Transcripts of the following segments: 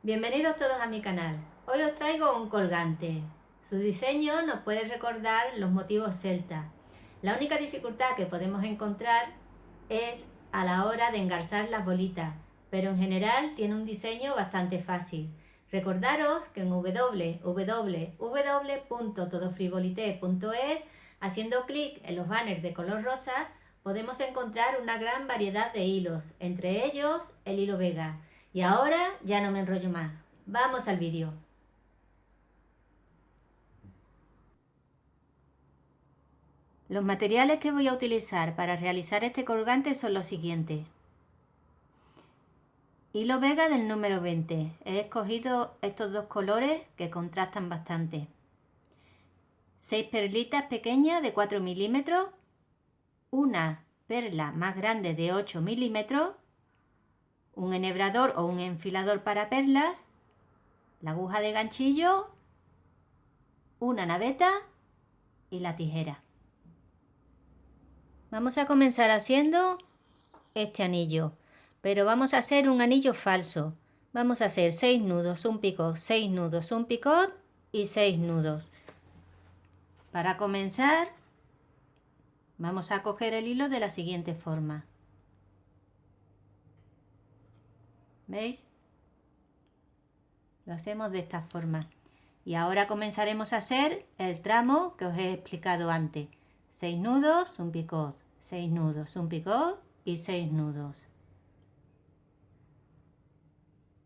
Bienvenidos todos a mi canal. Hoy os traigo un colgante. Su diseño nos puede recordar los motivos celtas. La única dificultad que podemos encontrar es a la hora de engarzar las bolitas, pero en general tiene un diseño bastante fácil. Recordaros que en www.todofrivolité.es, haciendo clic en los banners de color rosa, podemos encontrar una gran variedad de hilos, entre ellos el hilo Vega. Y ahora ya no me enrollo más. Vamos al vídeo. Los materiales que voy a utilizar para realizar este colgante son los siguientes. Hilo Vega del número 20. He escogido estos dos colores que contrastan bastante. 6 perlitas pequeñas de 4 milímetros. Una perla más grande de 8 milímetros. Un enhebrador o un enfilador para perlas. La aguja de ganchillo. Una naveta y la tijera. Vamos a comenzar haciendo este anillo, pero vamos a hacer un anillo falso. Vamos a hacer 6 nudos, un picot, 6 nudos, un picot y 6 nudos. Para comenzar, vamos a coger el hilo de la siguiente forma. ¿Veis? Lo hacemos de esta forma. Y ahora comenzaremos a hacer el tramo que os he explicado antes. 6 nudos, un picot, 6 nudos, un picot y 6 nudos.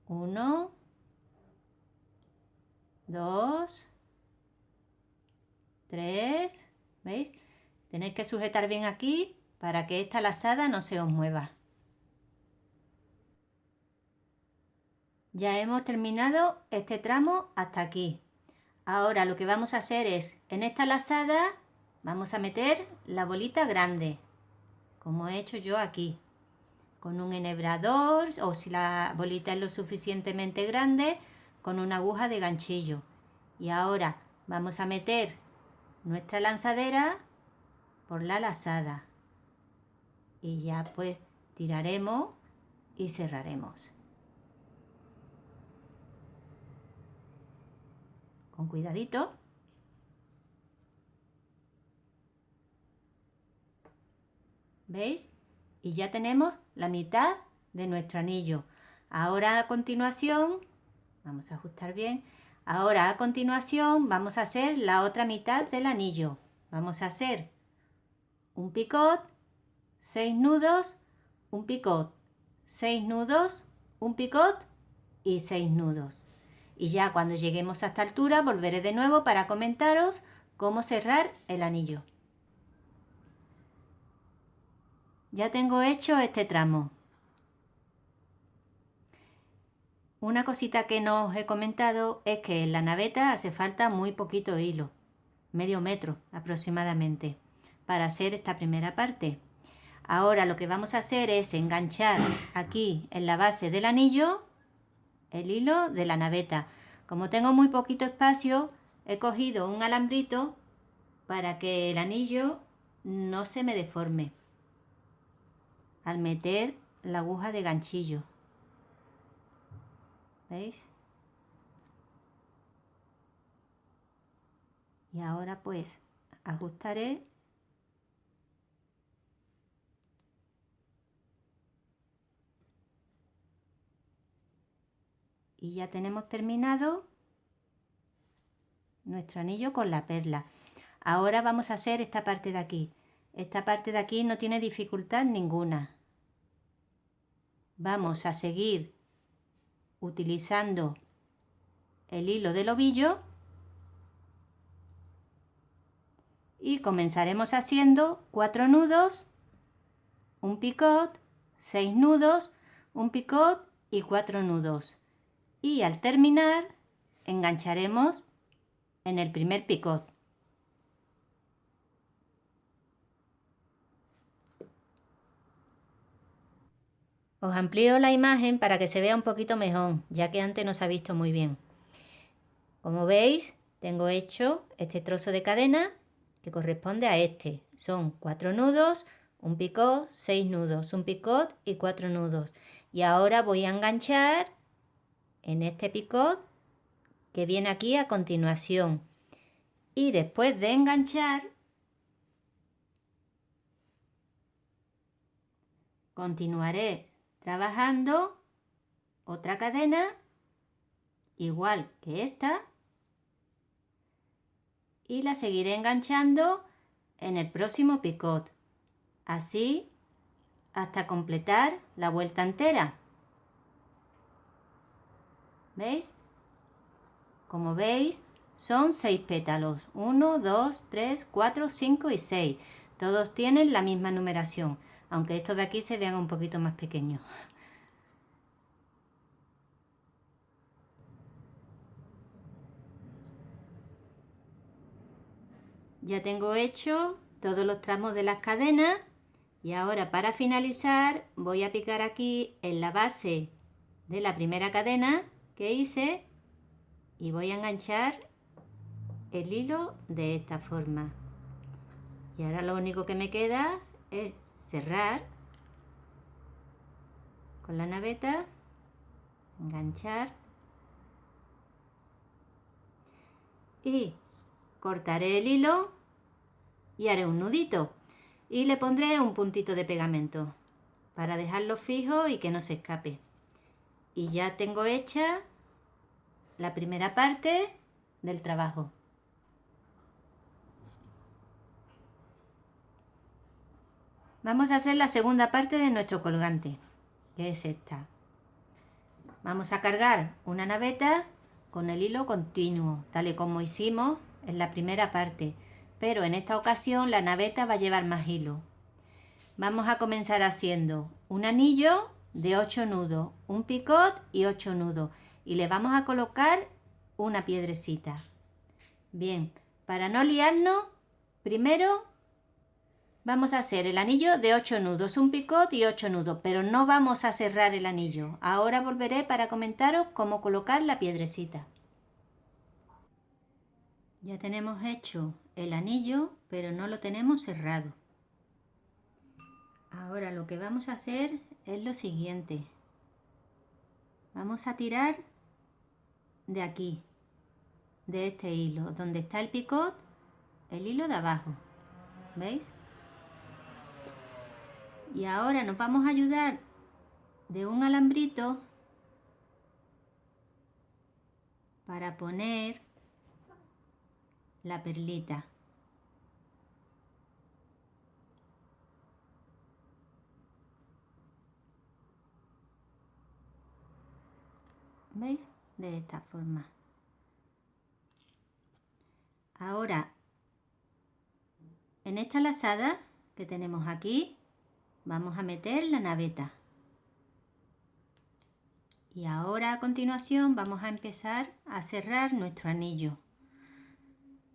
1, 2, 3, ¿veis? Tenéis que sujetar bien aquí para que esta lazada no se os mueva. Ya hemos terminado este tramo hasta aquí. Ahora lo que vamos a hacer es, en esta lazada vamos a meter la bolita grande, como he hecho yo aquí, con un enhebrador, o si la bolita es lo suficientemente grande, con una aguja de ganchillo. Y ahora vamos a meter nuestra lanzadera por la lazada y ya pues tiraremos y cerraremos con cuidadito. ¿Veis? Y ya tenemos la mitad de nuestro anillo. Ahora a continuación, vamos a ajustar bien, ahora a continuación vamos a hacer la otra mitad del anillo. Vamos a hacer un picot, 6 nudos, un picot, 6 nudos, un picot y 6 nudos. Y ya cuando lleguemos a esta altura volveré de nuevo para comentaros cómo cerrar el anillo. Ya tengo hecho este tramo. Una cosita que no os he comentado es que en la naveta hace falta muy poquito hilo, medio metro aproximadamente, para hacer esta primera parte. Ahora lo que vamos a hacer es enganchar aquí en la base del anillo el hilo de la naveta. Como tengo muy poquito espacio, he cogido un alambrito para que el anillo no se me deforme al meter la aguja de ganchillo. ¿Veis? Y ahora pues ajustaré y ya tenemos terminado nuestro anillo con la perla. Ahora vamos a hacer esta parte de aquí. Esta parte de aquí no tiene dificultad ninguna. Vamos a seguir utilizando el hilo del ovillo y comenzaremos haciendo 4 nudos, un picot, 6 nudos, un picot y 4 nudos. Y al terminar engancharemos en el primer picot. Os amplío la imagen para que se vea un poquito mejor, ya que antes no se ha visto muy bien. Como veis, tengo hecho este trozo de cadena que corresponde a este. Son 4 nudos, un picot, 6 nudos, un picot y 4 nudos. Y ahora voy a enganchar en este picot que viene aquí a continuación. Y después de enganchar, continuaré trabajando otra cadena igual que esta y la seguiré enganchando en el próximo picot, así hasta completar la vuelta entera. ¿Veis? Como veis, son 6 pétalos. 1, 2, 3, 4, 5 y 6. Todos tienen la misma numeración, aunque estos de aquí se vean un poquito más pequeños. Ya tengo hecho todos los tramos de las cadenas y ahora para finalizar voy a picar aquí en la base de la primera cadena que hice y voy a enganchar el hilo de esta forma. Y ahora lo único que me queda es cerrar con la naveta, enganchar y cortaré el hilo y haré un nudito y le pondré un puntito de pegamento para dejarlo fijo y que no se escape. Y ya tengo hecha la primera parte del trabajo. Vamos a hacer la segunda parte de nuestro colgante, que es esta. Vamos a cargar una naveta con el hilo continuo, tal y como hicimos en la primera parte, pero en esta ocasión la naveta va a llevar más hilo. Vamos a comenzar haciendo un anillo de 8 nudos, un picot y 8 nudos, y le vamos a colocar una piedrecita. Bien, para no liarnos, primero vamos a hacer el anillo de 8 nudos, un picot y 8 nudos, pero no vamos a cerrar el anillo. Ahora volveré para comentaros cómo colocar la piedrecita. Ya tenemos hecho el anillo, pero no lo tenemos cerrado. Ahora lo que vamos a hacer es lo siguiente. Vamos a tirar de aquí, de este hilo, donde está el picot, el hilo de abajo. ¿Veis? Y ahora nos vamos a ayudar de un alambrito para poner la perlita. ¿Veis? De esta forma. Ahora, en esta lazada que tenemos aquí, vamos a meter la naveta. Y ahora a continuación vamos a empezar a cerrar nuestro anillo.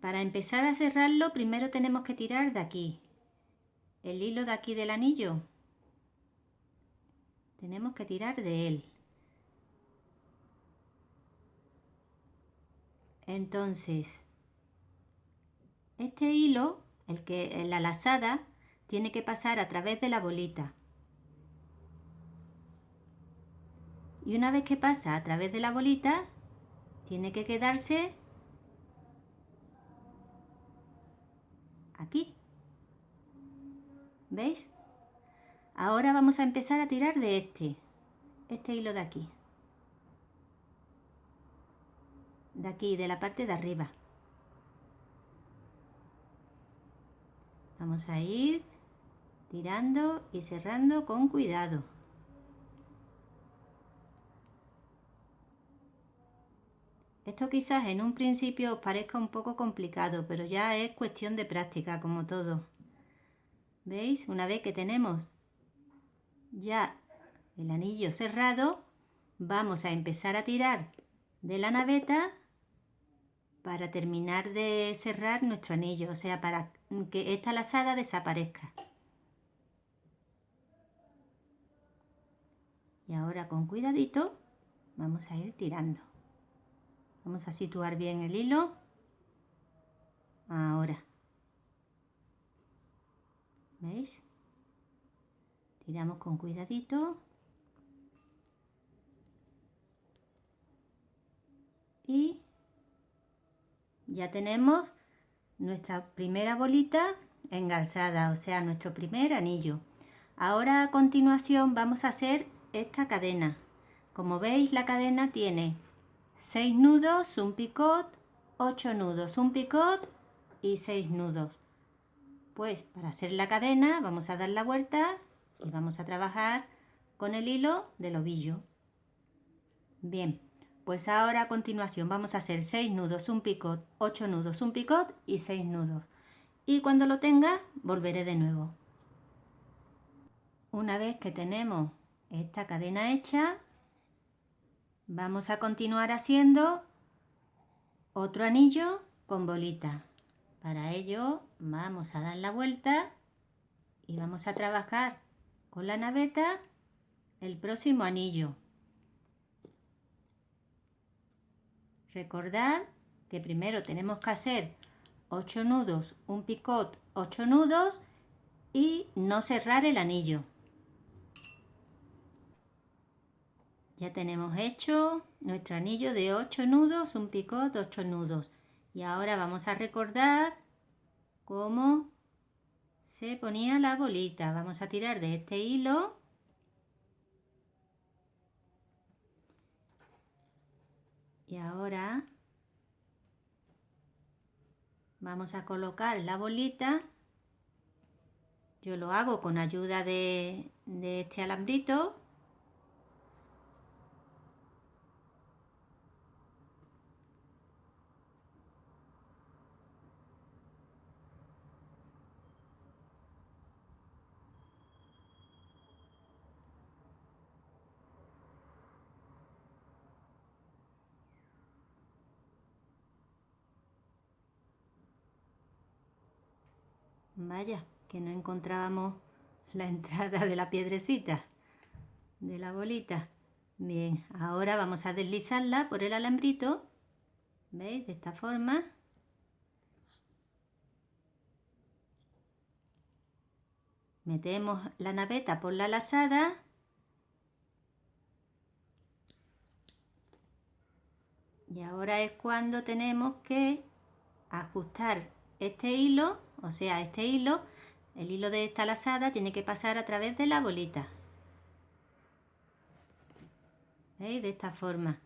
Para empezar a cerrarlo, primero tenemos que tirar de aquí. El hilo de aquí del anillo. Tenemos que tirar de él. Entonces, este hilo, el que en la lazada, tiene que pasar a través de la bolita. Y una vez que pasa a través de la bolita, tiene que quedarse aquí. ¿Veis? Ahora vamos a empezar a tirar de este hilo de aquí. De aquí, de la parte de arriba. Vamos a ir tirando y cerrando con cuidado. Esto quizás en un principio os parezca un poco complicado, pero ya es cuestión de práctica, como todo. ¿Veis? Una vez que tenemos ya el anillo cerrado, vamos a empezar a tirar de la naveta para terminar de cerrar nuestro anillo, o sea, para que esta lazada desaparezca. Y ahora con cuidadito vamos a ir tirando. Vamos a situar bien el hilo. Ahora. ¿Veis? Tiramos con cuidadito. y ya tenemos nuestra primera bolita engarzada, o sea, nuestro primer anillo. Ahora a continuación vamos a hacer esta cadena. Como veis, la cadena tiene 6 nudos, un picot, 8 nudos, un picot y 6 nudos. Pues para hacer la cadena vamos a dar la vuelta y vamos a trabajar con el hilo del ovillo. Bien, pues ahora a continuación vamos a hacer 6 nudos, un picot, 8 nudos, un picot y 6 nudos. Y cuando lo tenga volveré de nuevo. Una vez que tenemos esta cadena hecha, vamos a continuar haciendo otro anillo con bolita. Para ello vamos a dar la vuelta y vamos a trabajar con la naveta el próximo anillo. Recordad que primero tenemos que hacer 8 nudos, un picot, 8 nudos y no cerrar el anillo. Ya tenemos hecho nuestro anillo de 8 nudos, un picot, 8 nudos. Y ahora vamos a recordar cómo se ponía la bolita. Vamos a tirar de este hilo. Y ahora vamos a colocar la bolita. Yo lo hago con ayuda de este alambrito. Vaya, que no encontrábamos la entrada de la piedrecita, de la bolita. Bien, ahora vamos a deslizarla por el alambrito. ¿Veis? De esta forma. Metemos la naveta por la lazada. Y ahora es cuando tenemos que ajustar este hilo, o sea, este hilo, el hilo de esta lazada tiene que pasar a través de la bolita. ¿Veis? De esta forma.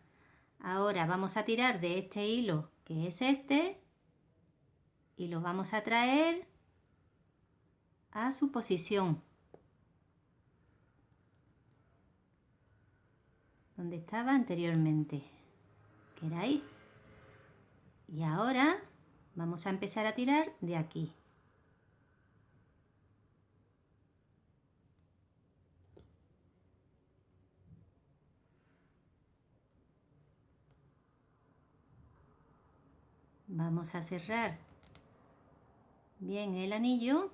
Ahora vamos a tirar de este hilo, que es este, y lo vamos a traer a su posición, donde estaba anteriormente, que era ahí. Y ahora vamos a empezar a tirar de aquí. Vamos a cerrar bien el anillo.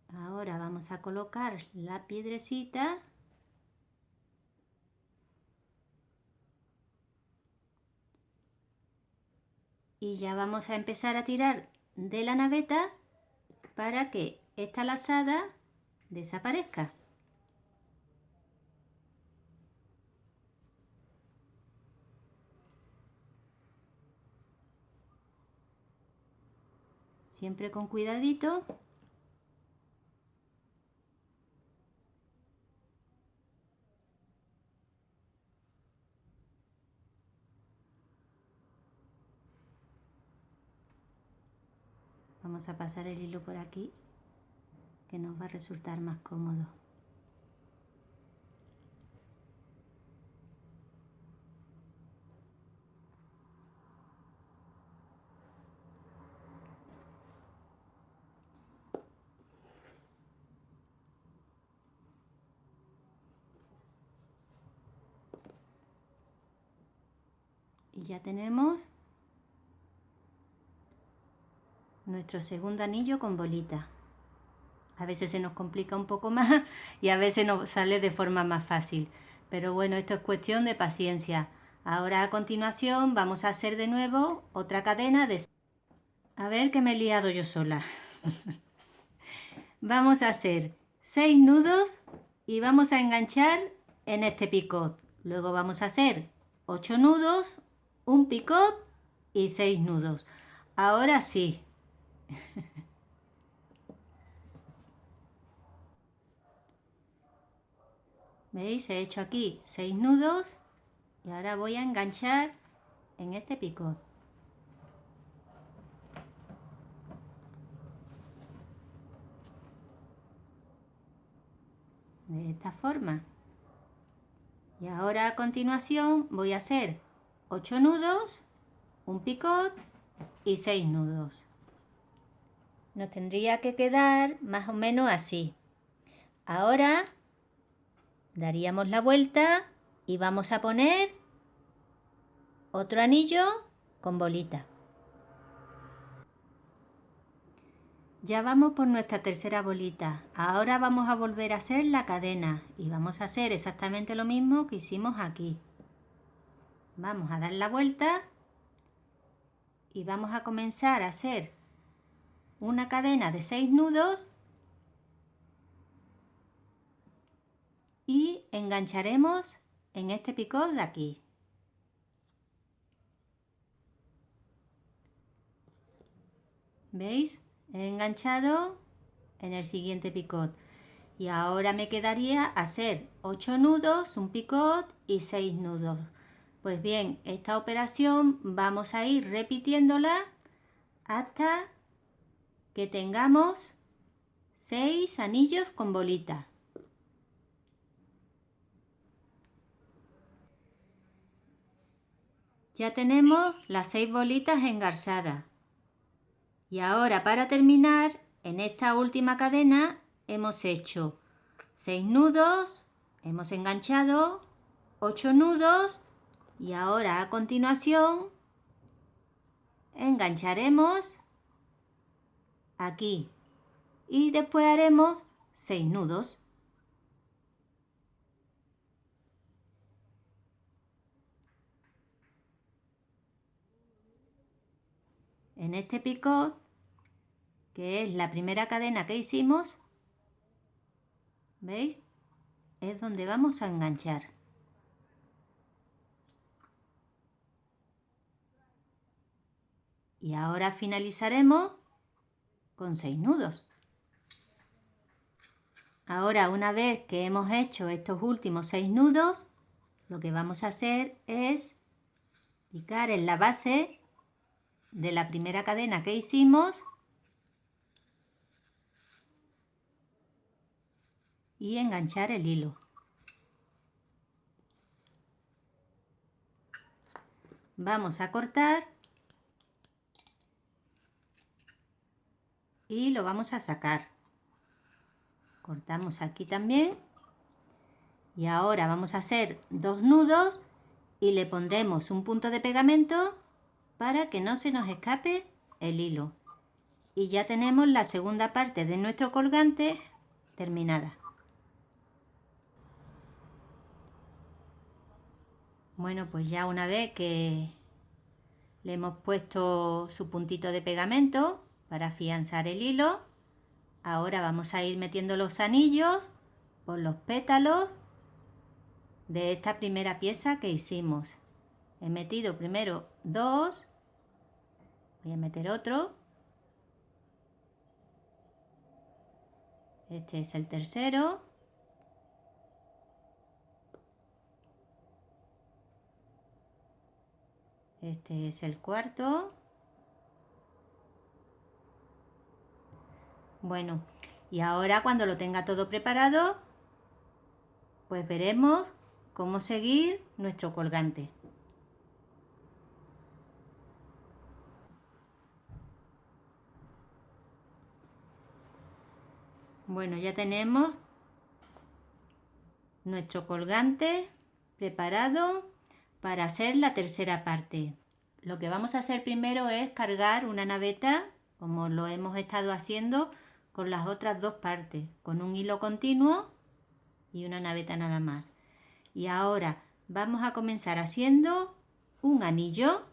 Ahora vamos a colocar la piedrecita. Y ya vamos a empezar a tirar de la naveta para que esta lazada desaparezca. Siempre con cuidadito. Vamos a pasar el hilo por aquí, que nos va a resultar más cómodo. Y ya tenemos nuestro segundo anillo con bolita. A veces se nos complica un poco más y a veces nos sale de forma más fácil. Pero bueno, esto es cuestión de paciencia. Ahora a continuación vamos a hacer de nuevo otra cadena de... A ver que me he liado yo sola. Vamos a hacer 6 nudos y vamos a enganchar en este picot. Luego vamos a hacer 8 nudos, un picot y 6 nudos. Ahora sí. ¿Veis? He hecho aquí 6 nudos y ahora voy a enganchar en este picot. De esta forma. Y ahora a continuación voy a hacer 8 nudos, un picot y 6 nudos. Nos tendría que quedar más o menos así. Ahora daríamos la vuelta y vamos a poner otro anillo con bolita. Ya vamos por nuestra tercera bolita. Ahora vamos a volver a hacer la cadena y vamos a hacer exactamente lo mismo que hicimos aquí. Vamos a dar la vuelta y vamos a comenzar a hacer una cadena de 6 nudos y engancharemos en este picot de aquí. ¿Veis? He enganchado en el siguiente picot y ahora me quedaría hacer 8 nudos, un picot y 6 nudos. Pues bien, esta operación vamos a ir repitiéndola hasta que tengamos 6 anillos con bolita. Ya tenemos las 6 bolitas engarzadas. Y ahora para terminar, en esta última cadena hemos hecho 6 nudos, hemos enganchado 8 nudos y ahora a continuación engancharemos aquí y después haremos 6 nudos. En este picot, que es la primera cadena que hicimos, ¿veis? Es donde vamos a enganchar. Y ahora finalizaremos con 6 nudos. Ahora, una vez que hemos hecho estos últimos 6 nudos, lo que vamos a hacer es picar en la base de la primera cadena que hicimos y enganchar el hilo. Vamos a cortar y lo vamos a sacar. Cortamos aquí también y ahora vamos a hacer 2 nudos y le pondremos un punto de pegamento para que no se nos escape el hilo. Y ya tenemos la segunda parte de nuestro colgante terminada. Bueno, pues ya una vez que le hemos puesto su puntito de pegamento para afianzar el hilo, ahora vamos a ir metiendo los anillos por los pétalos de esta primera pieza que hicimos. He metido primero 2, voy a meter otro, este es el tercero, este es el cuarto. Bueno, y ahora cuando lo tenga todo preparado, pues veremos cómo seguir nuestro colgante. Bueno, ya tenemos nuestro colgante preparado para hacer la tercera parte. Lo que vamos a hacer primero es cargar una naveta, como lo hemos estado haciendo con las otras dos partes, con un hilo continuo y una naveta nada más. Y ahora vamos a comenzar haciendo un anillo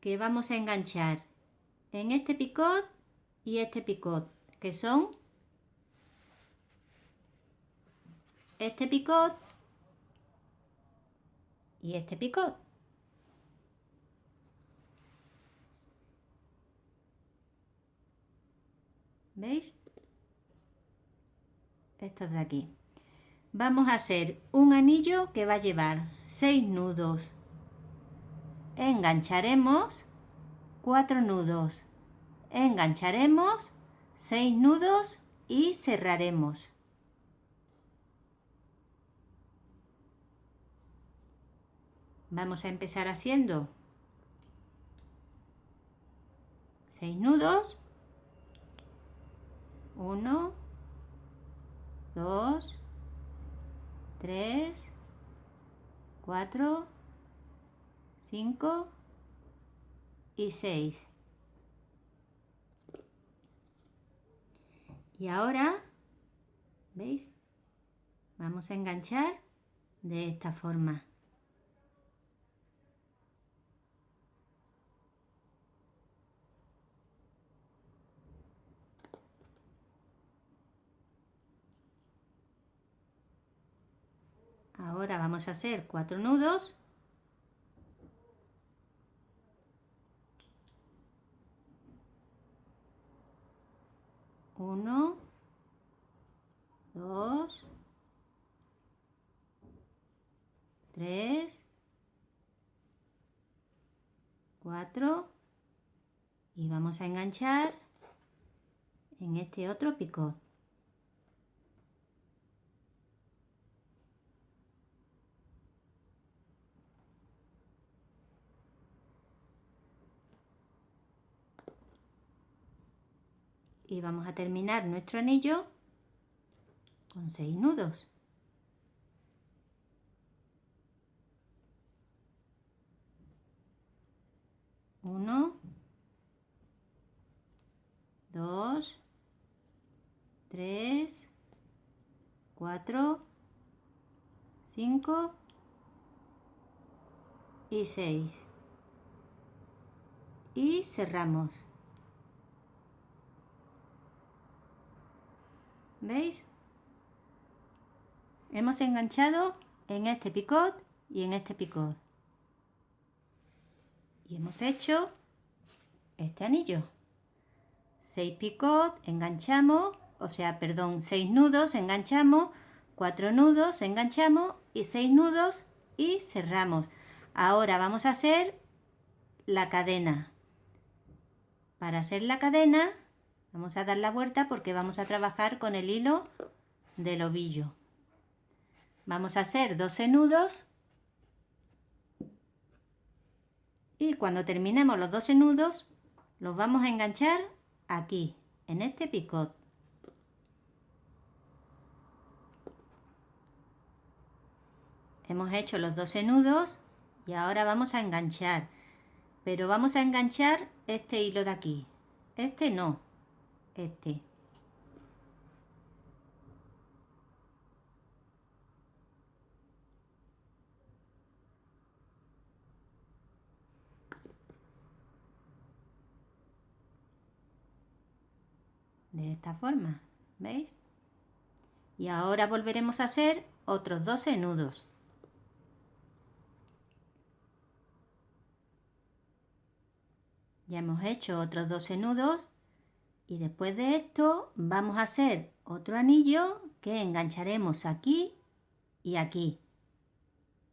que vamos a enganchar en este picot y este picot, que son este picot y este picot. ¿Veis? Estos de aquí. Vamos a hacer un anillo que va a llevar 6 nudos. Engancharemos 4 nudos. Engancharemos 6 nudos y cerraremos. Vamos a empezar haciendo 6 nudos. 1, 2, 3, 4, 5 y 6. Y ahora, ¿veis? Vamos a enganchar de esta forma. Ahora vamos a hacer 4 nudos. 1, 2, 3, 4 y vamos a enganchar en este otro picot. Y vamos a terminar nuestro anillo con 6 nudos. 1, 2, 3, 4, 5 y 6. Y cerramos. ¿Veis? Hemos enganchado en este picot y en este picot. Y hemos hecho este anillo. 6 picot, enganchamos, 6 nudos, enganchamos, 4 nudos, enganchamos y 6 nudos y cerramos. Ahora vamos a hacer la cadena. Para hacer la cadena vamos a dar la vuelta porque vamos a trabajar con el hilo del ovillo. Vamos a hacer 12 nudos y cuando terminemos los 12 nudos los vamos a enganchar aquí, en este picot. Hemos hecho los 12 nudos y ahora vamos a enganchar, pero vamos a enganchar este hilo de aquí. Este no, este. De esta forma, ¿veis? Y ahora volveremos a hacer otros 12 nudos. Ya hemos hecho otros 12 nudos y después de esto vamos a hacer otro anillo que engancharemos aquí y aquí.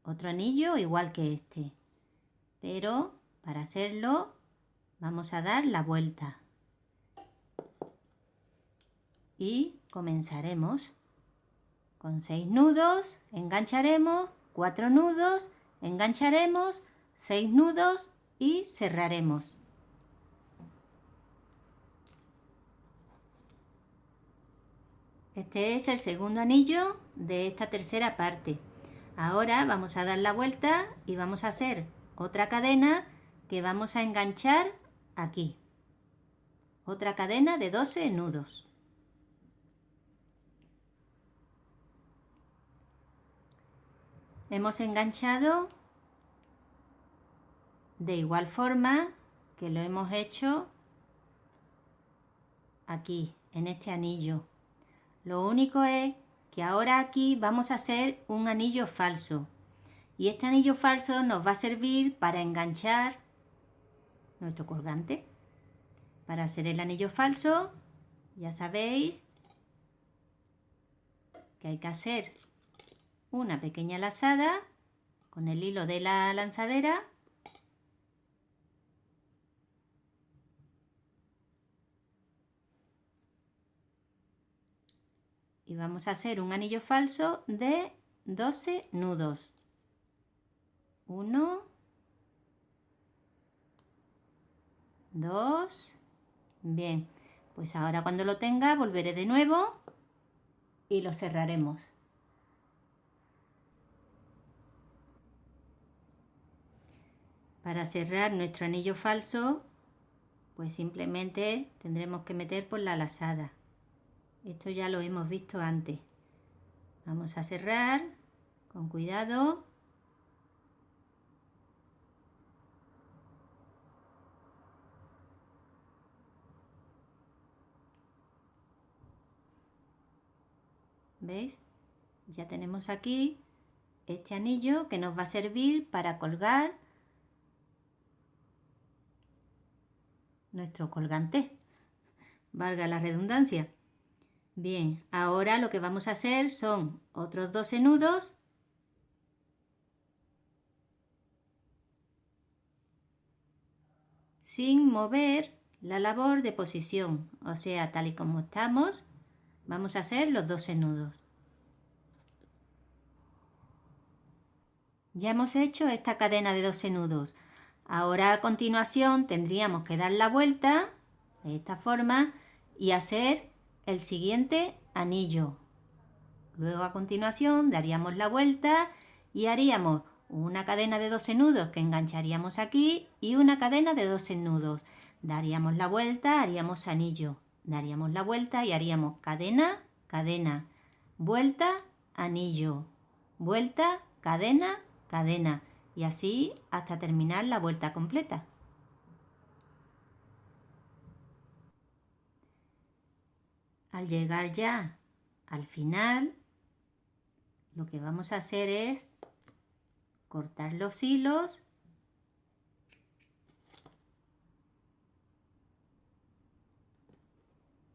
Otro anillo igual que este, pero para hacerlo vamos a dar la vuelta y comenzaremos con 6 nudos, engancharemos, 4 nudos, engancharemos, 6 nudos y cerraremos. Este es el segundo anillo de esta tercera parte. Ahora vamos a dar la vuelta y vamos a hacer otra cadena que vamos a enganchar aquí. Otra cadena de 12 nudos. Hemos enganchado de igual forma que lo hemos hecho aquí, en este anillo. Lo único es que ahora aquí vamos a hacer un anillo falso. Y este anillo falso nos va a servir para enganchar nuestro colgante. Para hacer el anillo falso, ya sabéis que hay que hacer una pequeña lazada con el hilo de la lanzadera y vamos a hacer un anillo falso de 12 nudos. 1, 2, bien, pues ahora cuando lo tenga volveré de nuevo y lo cerraremos. Para cerrar nuestro anillo falso, pues simplemente tendremos que meter por la lazada. Esto ya lo hemos visto antes. Vamos a cerrar con cuidado. ¿Veis? Ya tenemos aquí este anillo que nos va a servir para colgar nuestro colgante. Valga la redundancia. Bien, ahora lo que vamos a hacer son otros 12 nudos sin mover la labor de posición, o sea, tal y como estamos, vamos a hacer los 12 nudos. Ya hemos hecho esta cadena de 12 nudos. Ahora a continuación tendríamos que dar la vuelta de esta forma y hacer el siguiente anillo. Luego a continuación daríamos la vuelta y haríamos una cadena de 12 nudos que engancharíamos aquí y una cadena de 12 nudos. Daríamos la vuelta, haríamos anillo. Daríamos la vuelta y haríamos cadena, cadena, vuelta, anillo, vuelta, cadena, cadena. Y así hasta terminar la vuelta completa. Al llegar ya al final, lo que vamos a hacer es cortar los hilos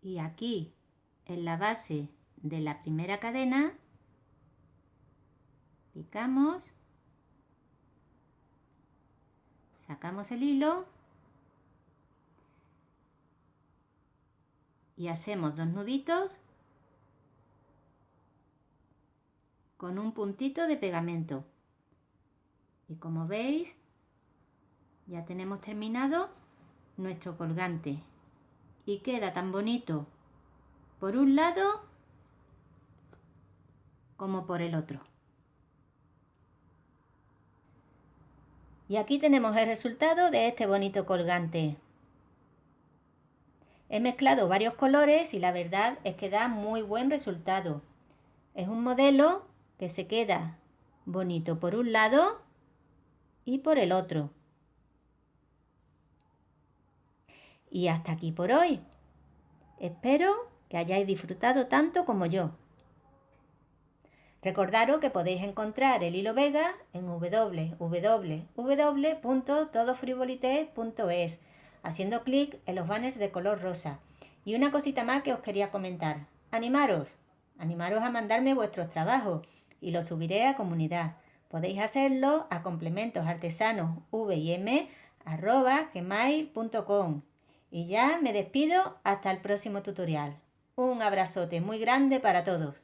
y aquí en la base de la primera cadena picamos, sacamos el hilo y hacemos 2 nuditos con un puntito de pegamento. Y como veis, ya tenemos terminado nuestro colgante y queda tan bonito por un lado como por el otro. Y aquí tenemos el resultado de este bonito colgante. He mezclado varios colores y la verdad es que da muy buen resultado. Es un modelo que se queda bonito por un lado y por el otro. Y hasta aquí por hoy. Espero que hayáis disfrutado tanto como yo. Recordaros que podéis encontrar el hilo Vega en www.todofrivolité.es haciendo clic en los banners de color rosa. Y una cosita más que os quería comentar. Animaros a mandarme vuestros trabajos y los subiré a comunidad. Podéis hacerlo a complementosartesanosvm@gmail.com. Y ya me despido hasta el próximo tutorial. Un abrazote muy grande para todos.